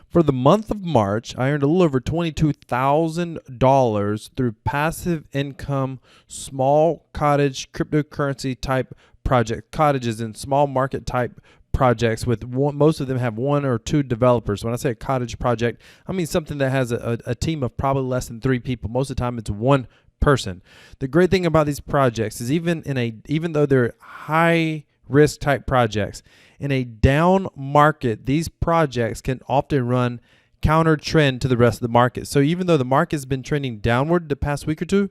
For the month of March, I earned a little over $22,000 through passive income, small cottage cryptocurrency type project cottages and small market type projects with most of them have 1 or 2 developers. When I say a cottage project, I mean something that has a team of probably less than 3 people. Most of the time it's 1 person. The great thing about these projects is even though they're high risk type projects, in a down market, these projects can often run counter trend to the rest of the market. So even though the market has been trending downward the past week or two,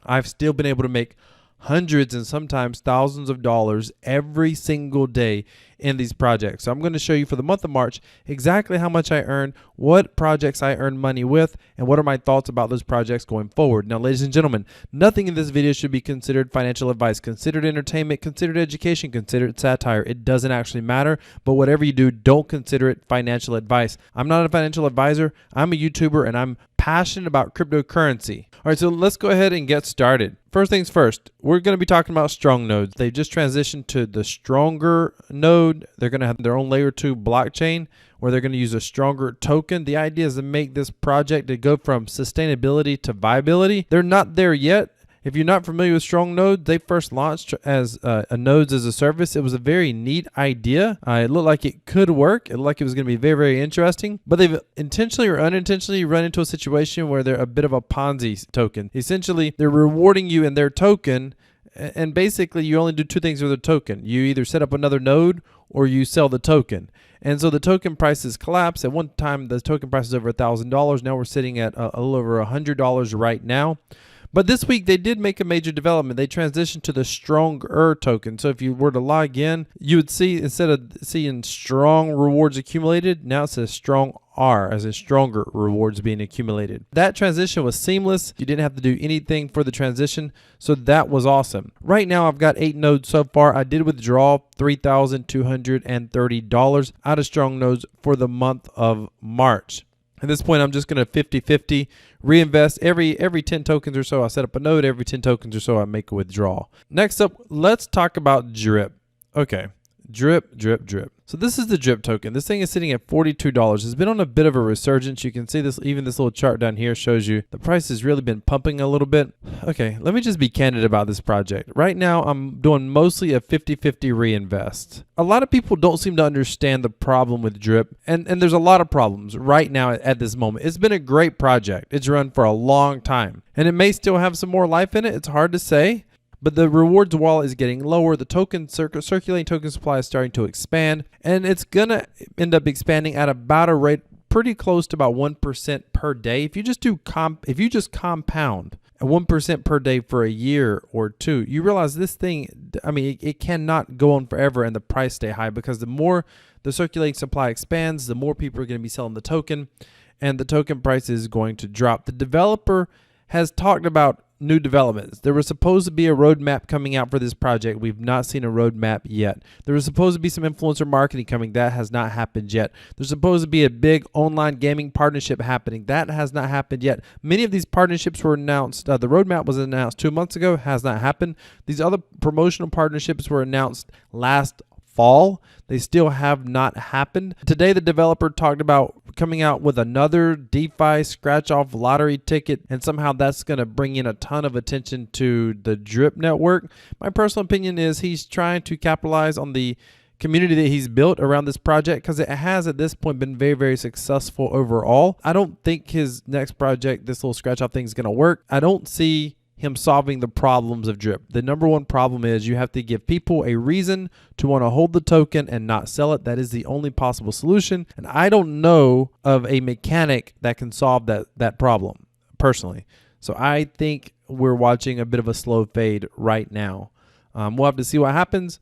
I've still been able to make hundreds and sometimes thousands of dollars every single day in these projects. So I'm going to show you for the month of March exactly how much I earned, what projects I earned money with, and what are my thoughts about those projects going forward. Now, ladies and gentlemen, nothing in this video should be considered financial advice, considered entertainment, considered education, considered satire. It doesn't actually matter, but whatever you do, don't consider it financial advice. I'm not a financial advisor. I'm a YouTuber, and I'm passionate about cryptocurrency. All right, so let's go ahead and get started. First things first, we're going to be talking about strong nodes. They've just transitioned to the stronger node. They're going to have their own layer 2 blockchain where they're going to use a stronger token. The idea is to make this project to go from sustainability to viability. They're not there yet. If you're not familiar with strong nodes, they first launched as a nodes as a service. It was a very neat idea. It looked like it could work. It looked like it was going to be very, very interesting. But they've intentionally or unintentionally run into a situation where they're a bit of a Ponzi token. Essentially, they're rewarding you in their token. And basically, you only do 2 things with a token. You either set up another node or you sell the token. And so the token prices collapse. At one time, the token price is over $1,000. Now we're sitting at a little over $100 right now. But this week, they did make a major development. They transitioned to the stronger token. So if you were to log in, you would see, instead of seeing strong rewards accumulated, now it says strong R, as in stronger rewards being accumulated. That transition was seamless. You didn't have to do anything for the transition. So that was awesome. Right now, I've got 8 nodes so far. I did withdraw $3,230 out of strong nodes for the month of March. At this point, I'm just going to 50-50 reinvest every 10 tokens or so. I set up a node. Every 10 tokens or so, I make a withdrawal. Next up, let's talk about drip. Okay, drip. So this is the drip token. This thing is sitting at $42. It's been on a bit of a resurgence. You can see this, even this little chart down here shows you the price has really been pumping a little bit. Okay, let me just be candid about this project. Right now, I'm doing mostly a 50-50 reinvest. A lot of people don't seem to understand the problem with drip, and there's a lot of problems right now at this moment. It's been a great project. It's run for a long time, and it may still have some more life in it. It's hard to say. But the rewards wallet is getting lower. The token circulating token supply is starting to expand, and it's gonna end up expanding at about a rate pretty close to about 1% per day. If you just compound at 1% per day for a year or 2, you realize this thing, I mean, it cannot go on forever and the price stay high, because the more the circulating supply expands, the more people are going to be selling the token, and the token price is going to drop. The developer has talked about new developments. There was supposed to be a roadmap coming out for this project. We've not seen a roadmap yet. There was supposed to be some influencer marketing coming. That has not happened yet. There's supposed to be a big online gaming partnership happening. That has not happened yet. Many of these partnerships were announced. The roadmap was announced 2 months ago. Has not happened. These other promotional partnerships were announced last fall. They still have not happened. Today, the developer talked about coming out with another DeFi scratch-off lottery ticket, and somehow that's going to bring in a ton of attention to the Drip network. My personal opinion is he's trying to capitalize on the community that he's built around this project, because it has at this point been very, very successful overall. I don't think his next project, this little scratch-off thing, is going to work. I don't see him solving the problems of Drip. The number one problem is you have to give people a reason to want to hold the token and not sell it. That is the only possible solution. And I don't know of a mechanic that can solve that problem personally. So I think we're watching a bit of a slow fade right now. We'll have to see what happens.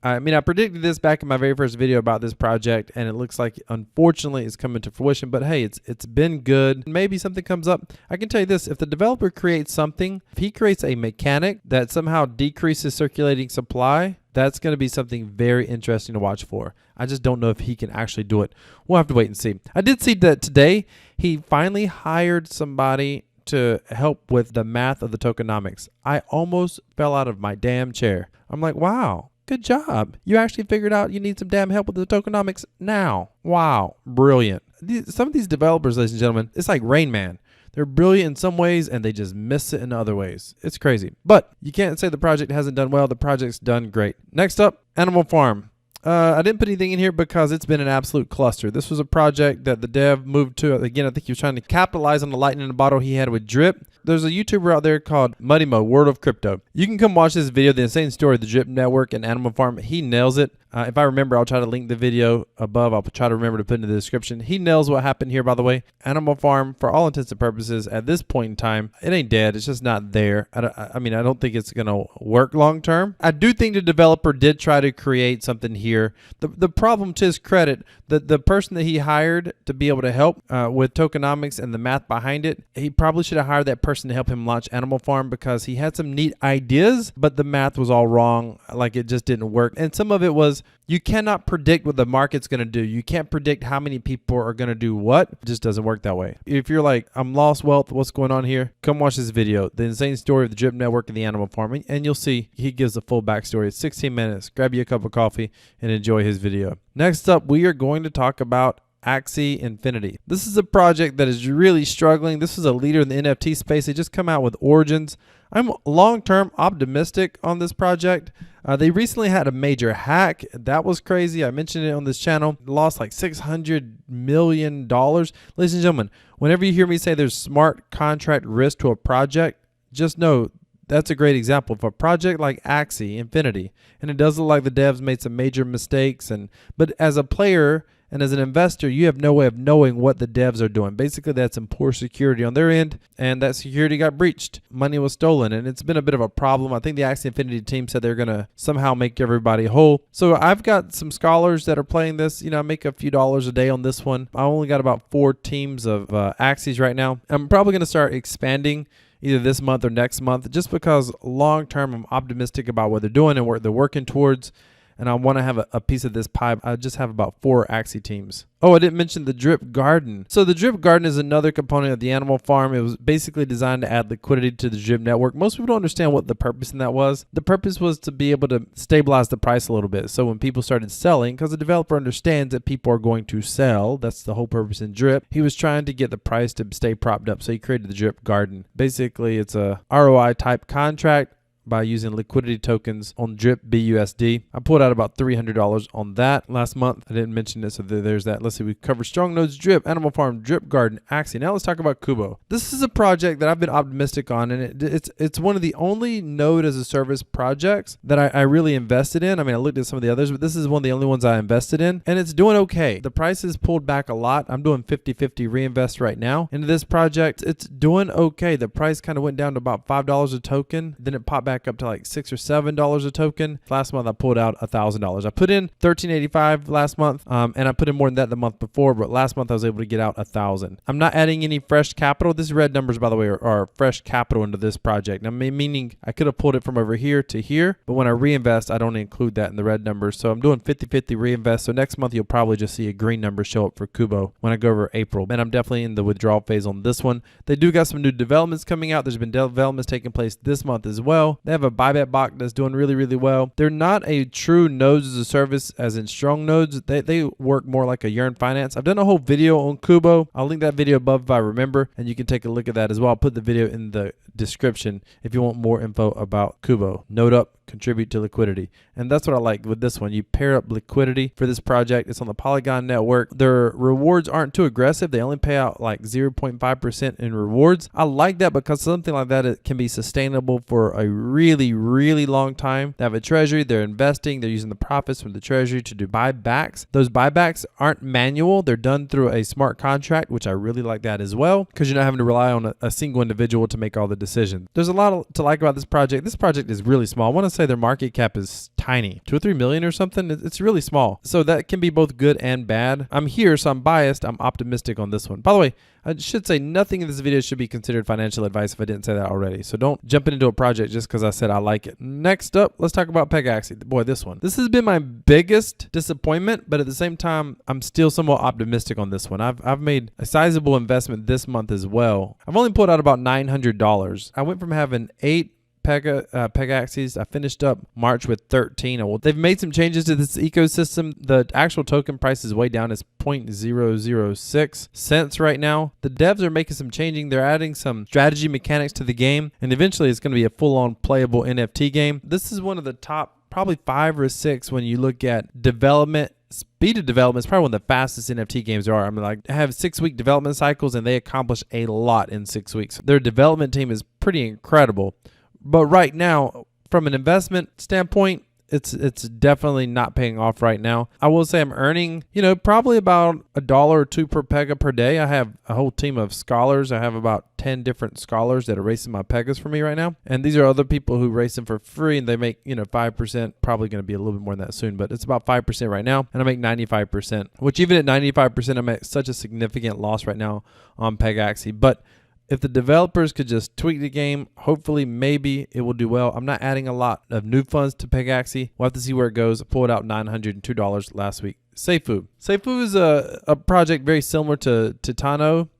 I mean, I predicted this back in my very first video about this project, and it looks like, unfortunately, it's coming to fruition. But hey, it's been good. Maybe something comes up. I can tell you this: if the developer creates something, if he creates a mechanic that somehow decreases circulating supply, that's going to be something very interesting to watch for. I just don't know if he can actually do it. We'll have to wait and see. I did see that today he finally hired somebody to help with the math of the tokenomics. I almost fell out of my damn chair. I'm like, wow. Good job. You actually figured out you need some damn help with the tokenomics now. Wow. Brilliant. some of these developers, ladies and gentlemen, it's like Rain Man. They're brilliant in some ways, and they just miss it in other ways. It's crazy. But you can't say the project hasn't done well. The project's done great. Next up, Animal Farm. I didn't put anything in here because it's been an absolute cluster. This was a project that the dev moved to. Again, I think he was trying to capitalize on the lightning in a bottle he had with Drip. There's a YouTuber out there called Muddy Mo, World of Crypto. You can come watch this video, The Insane Story of the Drip Network and Animal Farm. He nails it. If I remember, I'll try to link the video above. I'll try to remember to put in the description. He nails what happened here, by the way. Animal Farm, for all intents and purposes, at this point in time, it ain't dead. It's just not there. I mean, I don't think it's going to work long term. I do think the developer did try to create something here. The problem, to his credit, the person that he hired to be able to help with tokenomics and the math behind it, he probably should have hired that person to help him launch Animal Farm, because he had some neat ideas, but the math was all wrong. Like, it just didn't work. And some of it was, you cannot predict what the market's going to do. You can't predict how many people are going to do what. It just doesn't work that way. If you're like, I'm lost wealth, what's going on here? Come watch this video, The Insane Story of the Drip Network and the Animal Farm, and you'll see he gives the full backstory. It's 16 minutes. Grab you a cup of coffee and enjoy his video. Next up, we are going to talk about Pickaxe Infinity. This is a project that is really struggling. This is a leader in the NFT space. They just come out with Origins. I'm long-term optimistic on this project. They recently had a major hack. That was crazy. I mentioned it on this channel. Lost like $600 million. Ladies and gentlemen, whenever you hear me say there's smart contract risk to a project, just know that's a great example of a project like Pickaxe Infinity. And it does look like the devs made some major mistakes. But as a player and as an investor, you have no way of knowing what the devs are doing. Basically, that's some poor security on their end, and that security got breached. Money was stolen, and it's been a bit of a problem. I think the Pickaxe Infinity team said they're going to somehow make everybody whole. So I've got some scholars that are playing this. You know, I make a few dollars a day on this one. I only got about 4 teams of Axes right now. I'm probably going to start expanding either this month or next month, just because long term I'm optimistic about what they're doing and what they're working towards. And I want to have a piece of this pie. I just have about 4 Pickaxe teams. Oh, I didn't mention the Drip Garden. So the Drip Garden is another component of the Animal Farm. It was basically designed to add liquidity to the Drip network. Most people don't understand what the purpose in that was. The purpose was to be able to stabilize the price a little bit. So when people started selling, because the developer understands that people are going to sell, that's the whole purpose in Drip, he was trying to get the price to stay propped up. So he created the Drip Garden. Basically, it's a ROI type contract by using liquidity tokens on Drip BUSD. I pulled out about $300 on that last month. I didn't mention it, so there's that. Let's see, we covered Strong Nodes, Drip, Animal Farm, Drip Garden, Pickaxe. Now let's talk about Kubo. This is a project that I've been optimistic on, and it's one of the only node as a service projects that I really invested in. I mean, I looked at some of the others, but this is one of the only ones I invested in, and it's doing okay. The price has pulled back a lot. I'm doing 50-50 reinvest right now into this project. It's doing okay. The price kind of went down to about $5 a token, then it popped back up to like $6 or $7 a token. Last month I pulled out $1,000. I put in $1,385 last month, and I put in more than that the month before, but last month I was able to get out $1,000. I'm not adding any fresh capital. These red numbers, by the way, are fresh capital into this project. Now, meaning I could have pulled it from over here to here, but when I reinvest, I don't include that in the red numbers. So I'm doing 50-50 reinvest. So next month you'll probably just see a green number show up for Kubo when I go over April. And I'm definitely in the withdrawal phase on this one. They do got some new developments coming out. There's been developments taking place this month as well. They have a buyback bot that's doing really, really well. They're not a true nodes as a service as in strong nodes. They work more like a Yearn Finance. I've done a whole video on Kubo. I'll link that video above if I remember, and you can take a look at that as well. I'll put the video in the description if you want more info about Kubo. Node up, contribute to liquidity. And that's what I like with this one. You pair up liquidity for this project. It's on the Polygon network. Their rewards aren't too aggressive. They only pay out like 0.5% in rewards. I like that because something like that, it can be sustainable for a really, really long time. They have a treasury. They're investing. They're using the profits from the treasury to do buybacks. Those buybacks aren't manual. They're done through a smart contract, which I really like that as well, because you're not having to rely on a single individual to make all the decisions. There's a lot to like about this project. This project is really small. I want to say their market cap is tiny, 2 or 3 million or something. It's really small. So that can be both good and bad. I'm here, so I'm biased. I'm optimistic on this one. By the way, I should say nothing in this video should be considered financial advice if I didn't say that already. So don't jump into a project just because I said I like it. Next up, let's talk about Pickaxe. Boy, this one. This has been my biggest disappointment, but at the same time, I'm still somewhat optimistic on this one. I've made a sizable investment this month as well. I've only pulled out about $900. I went from having 8 Pickaxes. I finished up March with 13. Well, they've made some changes to this ecosystem. The actual token price is way down. It's 0.006 cents right now. The devs are making some changing. They're adding some strategy mechanics to the game, and eventually it's going to be a full-on playable NFT game. This is one of the top probably 5 or 6 when you look at development. Speed of development is probably one of the fastest NFT games there are. I mean, like, I have 6-week development cycles, and they accomplish a lot in 6 weeks. Their development team is pretty incredible. But right now, from an investment standpoint, it's definitely not paying off right now. I will say I'm earning, probably about $1 or $2 per Pega per day. I have a whole team of scholars. I have about 10 different scholars that are racing my Pegas for me right now. And these are other people who race them for free, and they make, 5%, probably going to be a little bit more than that soon, but it's about 5% right now. And I make 95%, which even at 95%, I'm at such a significant loss right now on Pickaxe. But if the developers could just tweak the game, hopefully, maybe it will do well. I'm not adding a lot of new funds to Pickaxe. We'll have to see where it goes. I pulled out $902 last week. Seifu. Seifu is a project very similar to Titano,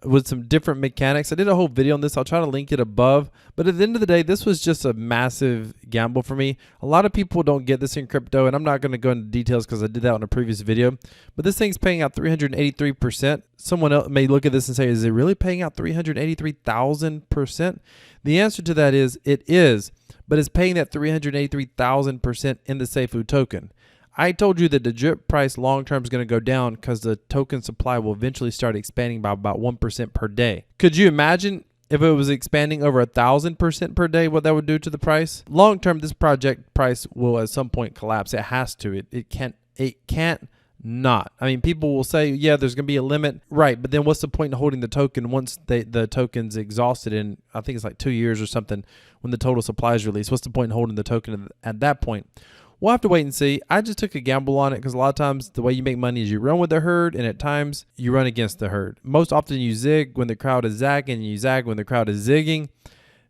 with some different mechanics. I did a whole video on this. I'll try to link it above. But at the end of the day, this was just a massive gamble for me. A lot of people don't get this in crypto, and I'm not going to go into details because I did that on a previous video. But this thing's paying out 383%. Someone else may look at this and say, is it really paying out 383,000%? The answer to that is, it is. But it's paying that 383,000% in the Seifu token. I told you that the drip price long term is going to go down because the token supply will eventually start expanding by about 1% per day. Could you imagine if it was expanding over 1,000% per day, what that would do to the price? Long term, this project price will at some point collapse. It has to. It can't not. I mean, people will say, yeah, there's going to be a limit. Right, but then what's the point in holding the token once the token's exhausted in, I think it's like 2 years or something, when the total supply is released? What's the point in holding the token at that point? We'll have to wait and see. I just took a gamble on it because a lot of times the way you make money is you run with the herd, and at times you run against the herd. Most often you zig when the crowd is zagging, and you zag when the crowd is zigging.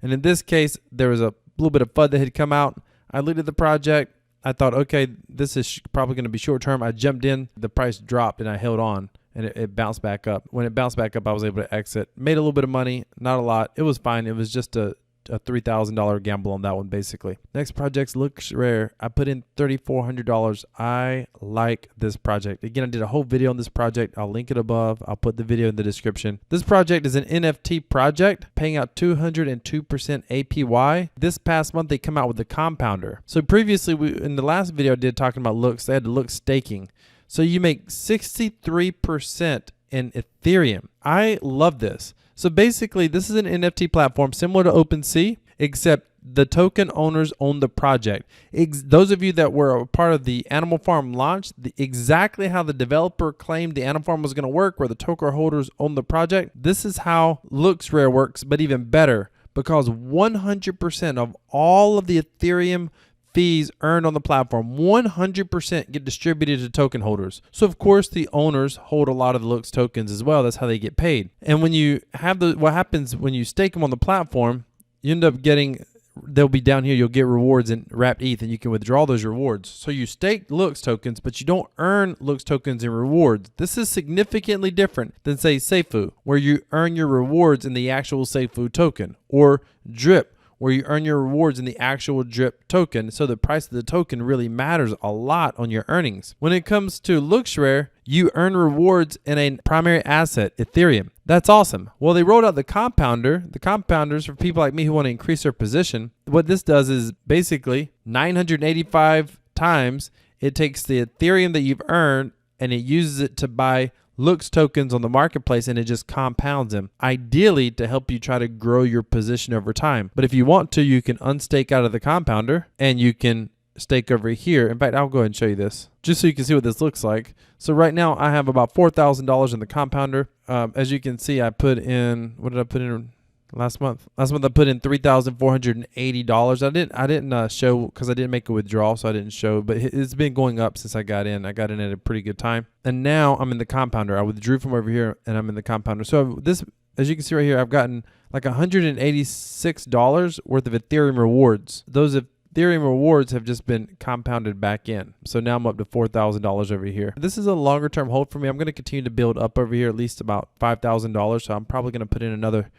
And in this case, there was a little bit of FUD that had come out. I looked at the project. I thought, okay, this is probably going to be short term. I jumped in. The price dropped, and I held on, and it bounced back up. When it bounced back up, I was able to exit. Made a little bit of money, not a lot. It was fine. It was just a $3,000 gamble on that one, basically. Next project looks rare. I put in $3,400. I like this project. Again, I did a whole video on this project. I'll link it above. I'll put the video in the description. This project is an NFT project paying out 202% APY. This past month, they come out with the compounder. So previously, in the last video I did talking about looks, they had the look staking. So you make 63% in Ethereum. I love this. So basically, this is an NFT platform similar to OpenSea, except the token owners own the project. Those of you that were a part of the Animal Farm launch, exactly how the developer claimed the Animal Farm was going to work, where the token holders own the project, this is how Looks Rare works, but even better, because 100% of all of the Ethereum fees earned on the platform, 100% get distributed to token holders. So of course the owners hold a lot of the Looks tokens as well. That's how they get paid. And when you have what happens when you stake them on the platform, you end up getting, they'll be down here, you'll get rewards in wrapped ETH, and you can withdraw those rewards. So you stake Looks tokens, but you don't earn Looks tokens in rewards. This is significantly different than, say, Seifu, where you earn your rewards in the actual Seifu token, or Drip, where you earn your rewards in the actual drip token. So the price of the token really matters a lot on your earnings. When it comes to Looks Rare, you earn rewards in a primary asset, Ethereum. That's awesome. Well, they rolled out the compounder. The compounders for people like me who want to increase their position. What this does is basically 985 times it takes the Ethereum that you've earned and it uses it to buy Looks tokens on the marketplace, and it just compounds them, ideally to help you try to grow your position over time. But if you want to, you can unstake out of the compounder and you can stake over here. In fact, I'll go ahead and show you this just so you can see what this looks like. So right now I have about $4,000 in the compounder. As you can see, I put in, what did I put in last month? Last month I put in $3,480. I didn't show because I didn't make a withdrawal, so I didn't show, but it's been going up since I got in. I got in at a pretty good time. And now I'm in the compounder. I withdrew from over here and I'm in the compounder. So this, as you can see right here, I've gotten like $186 worth of Ethereum rewards. Those Ethereum rewards have just been compounded back in. So now I'm up to $4,000 over here. This is a longer term hold for me. I'm going to continue to build up over here, at least about $5,000. So I'm probably going to put in another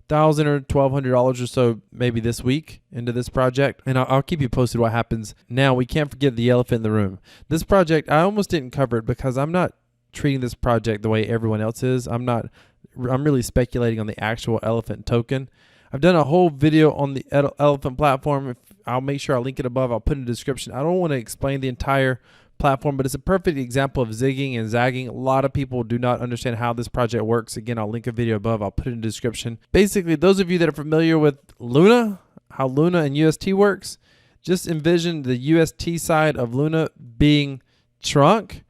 $1,000 or $1,200 or so maybe this week into this project, and I'll keep you posted what happens. Now, we can't forget the elephant in the room. This project, I almost didn't cover it because I'm not treating this project the way everyone else is. I'm really speculating on the actual elephant token. I've done a whole video on the elephant platform. I'll make sure I'll link it above. I'll put in the description. I don't want to explain the entire platform, but it's a perfect example of zigging and zagging. A lot of people do not understand how this project works. Again, I'll link a video above. I'll put it in the description. Basically, those of you that are familiar with Luna, how Luna and UST works, just envision the UST side of Luna being trunk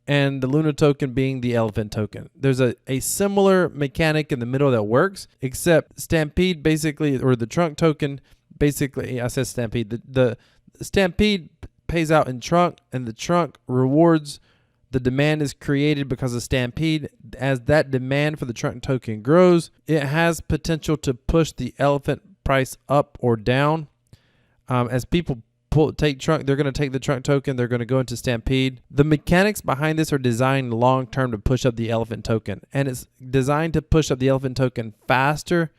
and the Luna token being the elephant token. There's a similar mechanic in the middle that works, except Stampede basically, or the trunk token, basically, I said Stampede, the Stampede pays out in trunk, and the trunk rewards. The demand is created because of Stampede. As that demand for the trunk token grows, it has potential to push the elephant price up or down. As people take trunk, they're going to take the trunk token, they're going to go into Stampede. The mechanics behind this are designed long term to push up the elephant token, and it's designed to push up the elephant token faster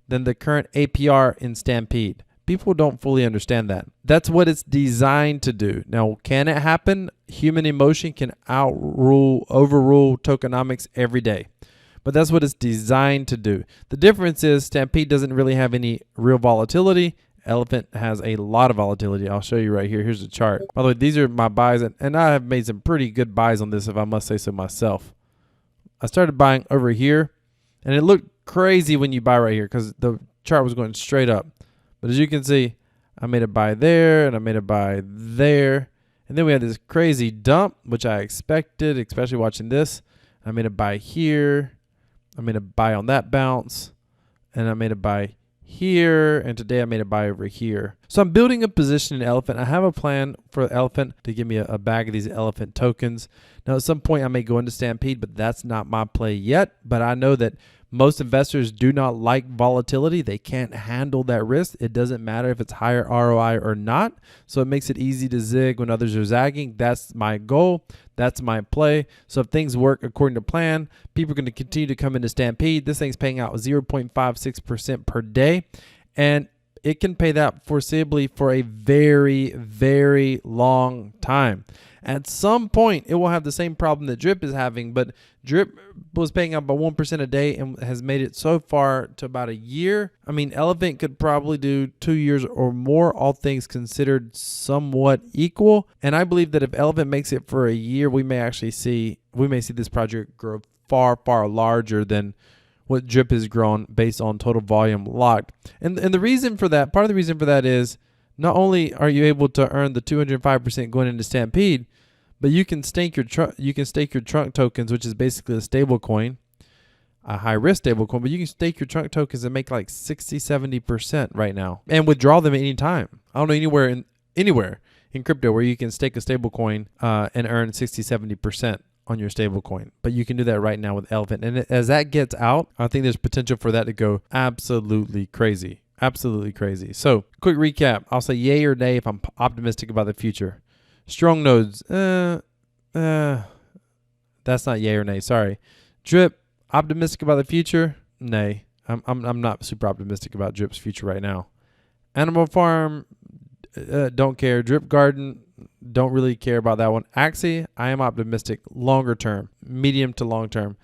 than the current APR in Stampede. People don't fully understand that. That's what it's designed to do. Now, can it happen? Human emotion can overrule tokenomics every day. But that's what it's designed to do. The difference is Stampede doesn't really have any real volatility. Elephant has a lot of volatility. I'll show you right here. Here's the chart. By the way, these are my buys, and I have made some pretty good buys on this, if I must say so myself. I started buying over here, and it looked crazy when you buy right here because the chart was going straight up. But as you can see, I made a buy there, and I made a buy there. And then we had this crazy dump, which I expected, especially watching this. I made a buy here. I made a buy on that bounce. And I made a buy here. And today I made a buy over here. So I'm building a position in Elephant. I have a plan for Elephant to give me a bag of these Elephant tokens. Now, at some point, I may go into Stampede, but that's not my play yet. But I know that most investors do not like volatility. They can't handle that risk. It doesn't matter if it's higher ROI or not. So it makes it easy to zig when others are zagging. That's my goal. That's my play. So if things work according to plan, people are going to continue to come into Stampede. This thing's paying out 0.56% per day. And it can pay that foreseeably for a very, very long time. At some point, it will have the same problem that Drip is having, but Drip was paying out by 1% a day and has made it so far to about a year. I mean, Elephant could probably do 2 years or more, all things considered somewhat equal. And I believe that if Elephant makes it for a year, we may see this project grow far, far larger than what Drip has grown based on total volume locked. And the reason for that, part of the reason for that is not only are you able to earn the 205% going into Stampede, but you can stake your trunk tokens, which is basically a stable coin, a high risk stable coin, but you can stake your trunk tokens and make like 60-70% right now and withdraw them at any time. I don't know anywhere in crypto where you can stake a stable coin and earn 60-70% on your stable coin. But you can do that right now with Elephant. And as that gets out, I think there's potential for that to go absolutely crazy. Absolutely crazy. So quick recap. I'll say yay or nay if I'm optimistic about the future. Strong nodes. That's not yay or nay. Sorry. Drip. Optimistic about the future? Nay. I'm not super optimistic about Drip's future right now. Animal Farm. Don't care. Drip Garden. Don't really care about that one. Axie. I am optimistic. Longer term. Medium to long term.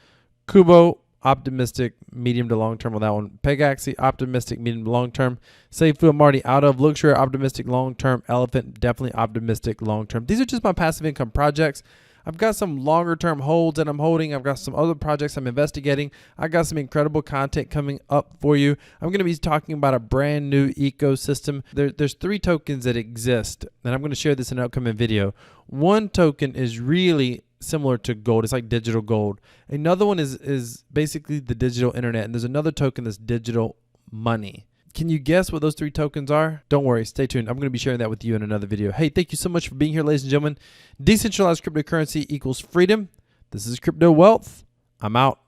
Kubo. Optimistic, medium to long term on that one. Pickaxe, optimistic, medium to long term. Safe Food, I'm already out of. Lookshare, optimistic, long term. Elephant, definitely optimistic, long term. These are just my passive income projects. I've got some longer term holds that I'm holding. I've got some other projects I'm investigating. I got some incredible content coming up for you. I'm going to be talking about a brand new ecosystem. There's 3 tokens that exist, and I'm going to share this in an upcoming video. One token is really similar to gold. It's like digital gold. Another one is basically the digital internet, and there's another token that's digital money. Can you guess what those 3 tokens are? Don't worry, stay tuned. I'm going to be sharing that with you in another video. Hey, thank you so much for being here, ladies and gentlemen. Decentralized cryptocurrency equals freedom. This is Crypto Wealth. I'm out.